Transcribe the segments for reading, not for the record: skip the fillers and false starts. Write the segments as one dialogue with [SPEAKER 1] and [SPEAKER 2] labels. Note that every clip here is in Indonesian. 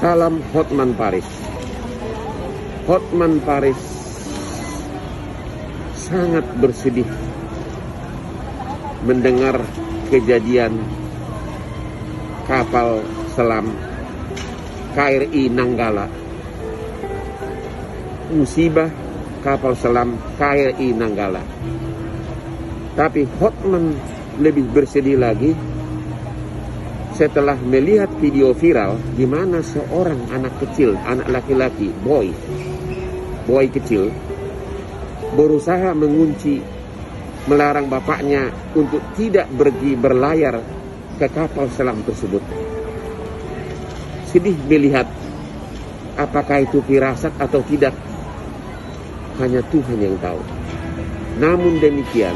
[SPEAKER 1] Salam Hotman Paris. Hotman Paris sangat bersedih mendengar kejadian kapal selam KRI Nanggala. Musibah kapal selam KRI Nanggala. Tapi Hotman lebih bersedih lagi setelah melihat video viral di mana seorang anak kecil, anak laki-laki, boy kecil, berusaha mengunci, melarang bapaknya untuk tidak pergi berlayar ke kapal selam tersebut. Sedih melihat apakah itu firasat atau tidak, hanya Tuhan yang tahu. Namun demikian,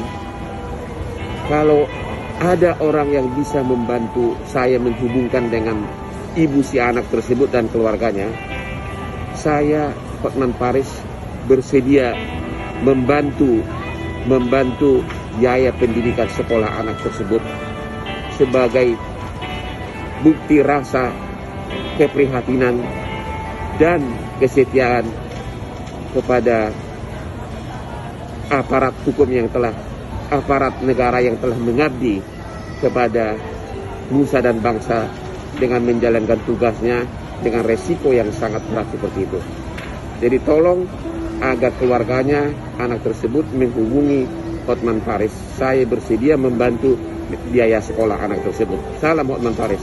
[SPEAKER 1] kalau ada orang yang bisa membantu saya menghubungkan dengan ibu si anak tersebut dan keluarganya, saya, Hotman Paris, bersedia membantu biaya pendidikan sekolah anak tersebut sebagai bukti rasa keprihatinan dan kesetiaan kepada aparat hukum yang aparat negara yang telah mengabdi kepada nusa dan bangsa dengan menjalankan tugasnya dengan resiko yang sangat berat seperti itu. Jadi tolong agar keluarganya anak tersebut menghubungi Hotman Paris. Saya bersedia membantu biaya sekolah anak tersebut. Salam Hotman Paris.